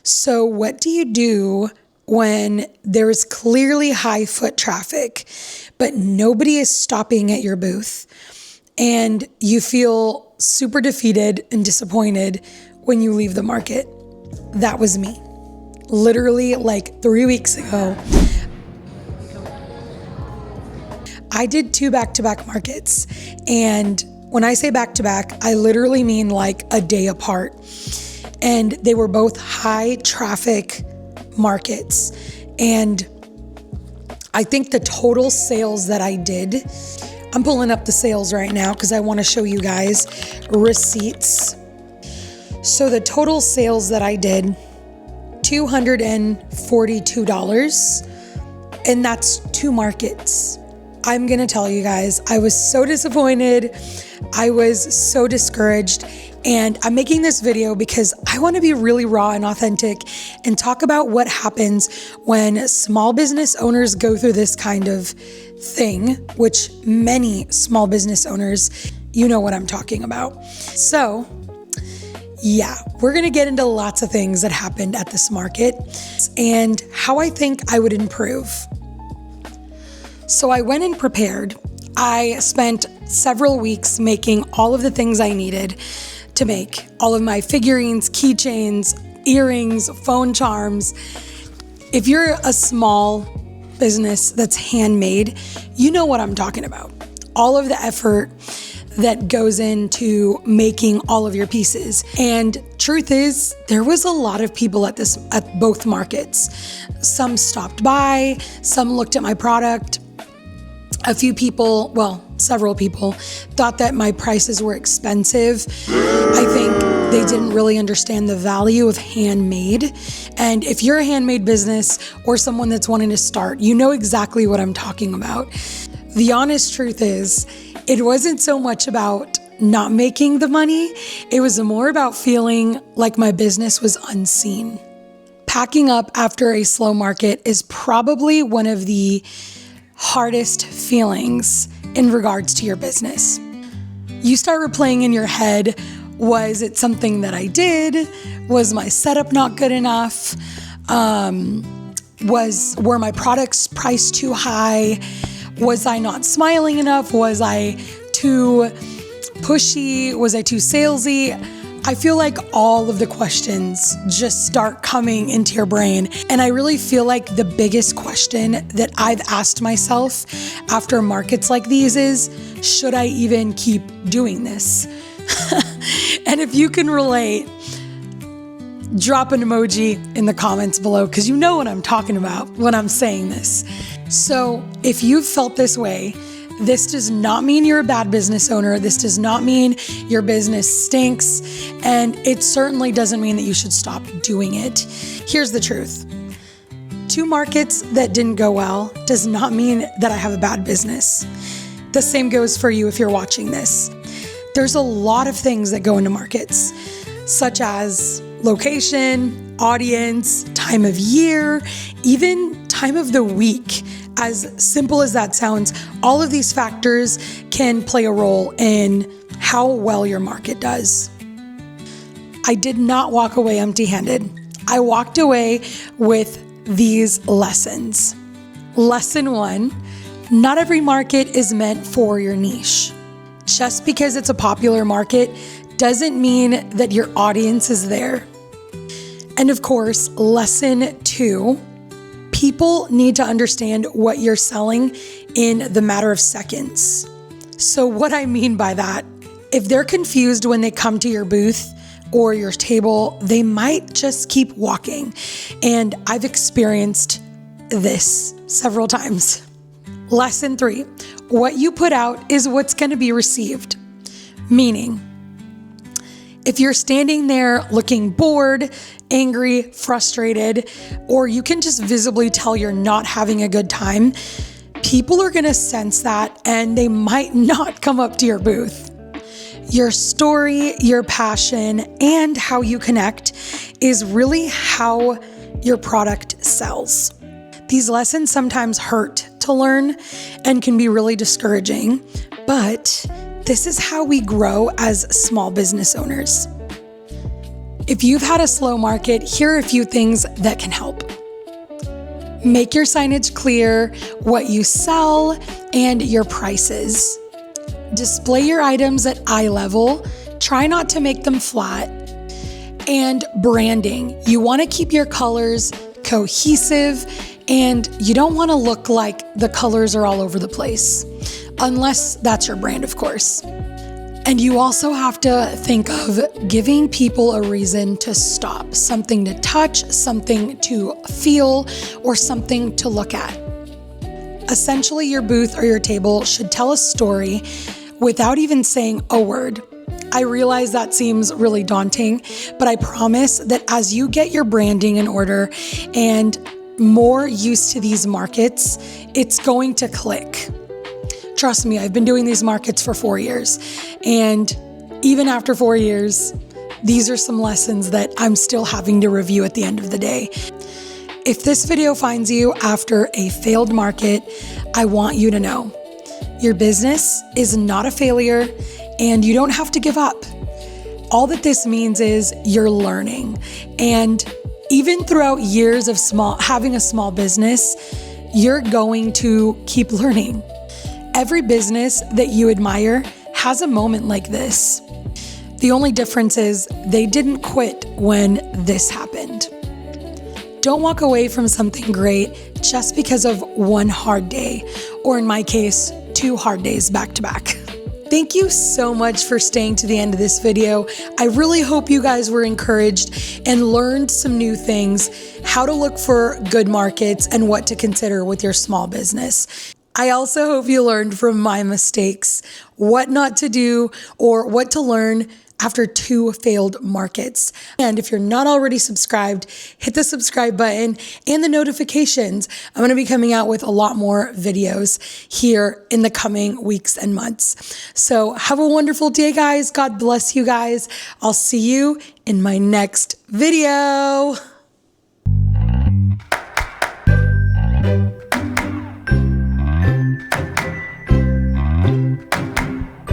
So what do you do when there is clearly high foot traffic, but nobody is stopping at your booth and you feel super defeated and disappointed when you leave the market? That was me. Literally like 3 weeks ago, I did 2 back-to-back markets. And when I say back-to-back, I literally mean like a day apart. And they were both high traffic markets. And I think the total sales that I did, I'm pulling up the sales right now because I want to show you guys receipts. So the total sales that I did, $242, and that's 2 markets. I'm going to tell you guys, I was so disappointed. I was so discouraged. And I'm making this video because I want to be really raw and authentic and talk about what happens when small business owners go through this kind of thing, which many small business owners, you know what I'm talking about. So yeah, we're going to get into lots of things that happened at this market and how I think I would improve. So I went in prepared. I spent several weeks making all of the things I needed to make, all of my figurines, keychains, earrings, phone charms. If you're a small business that's handmade, you know what I'm talking about. All of the effort that goes into making all of your pieces. And truth is, there was a lot of people at both markets. Some stopped by, some looked at my product. A few people, well, several people thought that my prices were expensive. I think they didn't really understand the value of handmade. And if you're a handmade business or someone that's wanting to start, you know exactly what I'm talking about. The honest truth is, it wasn't so much about not making the money. It was more about feeling like my business was unseen. Packing up after a slow market is probably one of the hardest feelings in regards to your business. You start replaying in your head, was it something that I did? Was my setup not good enough? Were my products priced too high? Was I not smiling enough? Was I too pushy? Was I too salesy? I feel like all of the questions just start coming into your brain. And I really feel like the biggest question that I've asked myself after markets like these is, should I even keep doing this? And if you can relate, drop an emoji in the comments below because you know what I'm talking about when I'm saying this. So if you've felt this way, this does not mean you're a bad business owner. This does not mean your business stinks. And it certainly doesn't mean that you should stop doing it. Here's the truth. 2 markets that didn't go well does not mean that I have a bad business. The same goes for you if you're watching this. There's a lot of things that go into markets, such as location, audience, time of year, even time of the week. As simple as that sounds, all of these factors can play a role in how well your market does. I did not walk away empty-handed. I walked away with these lessons. Lesson 1, not every market is meant for your niche. Just because it's a popular market doesn't mean that your audience is there. And of course, lesson 2, people need to understand what you're selling in the matter of seconds. So what I mean by that, if they're confused when they come to your booth or your table, they might just keep walking. And I've experienced this several times. Lesson 3, what you put out is what's going to be received. Meaning, if you're standing there looking bored, angry, frustrated, or you can just visibly tell you're not having a good time, people are going to sense that and they might not come up to your booth. Your story, your passion, and how you connect is really how your product sells. These lessons sometimes hurt to learn and can be really discouraging, but this is how we grow as small business owners. If you've had a slow market, here are a few things that can help. Make your signage clear, what you sell, and your prices. Display your items at eye level. Try not to make them flat. And branding. You want to keep your colors cohesive, and you don't want to look like the colors are all over the place, unless that's your brand, of course. And you also have to think of giving people a reason to stop, something to touch, something to feel, or something to look at. Essentially, your booth or your table should tell a story without even saying a word. I realize that seems really daunting, but I promise that as you get your branding in order and more used to these markets, it's going to click. Trust me, I've been doing these markets for 4 years, and even after 4 years, these are some lessons that I'm still having to review at the end of the day. If this video finds you after a failed market, I want you to know your business is not a failure, and you don't have to give up. All that this means is you're learning. And even throughout years of having a small business, you're going to keep learning. Every business that you admire has a moment like this. The only difference is they didn't quit when this happened. Don't walk away from something great just because of one hard day, or in my case, 2 hard days back to back. Thank you so much for staying to the end of this video. I really hope you guys were encouraged and learned some new things, how to look for good markets and what to consider with your small business. I also hope you learned from my mistakes, what not to do or what to learn after 2 failed markets. And if you're not already subscribed, hit the subscribe button and the notifications. I'm going to be coming out with a lot more videos here in the coming weeks and months. So have a wonderful day, guys. God bless you guys. I'll see you in my next video.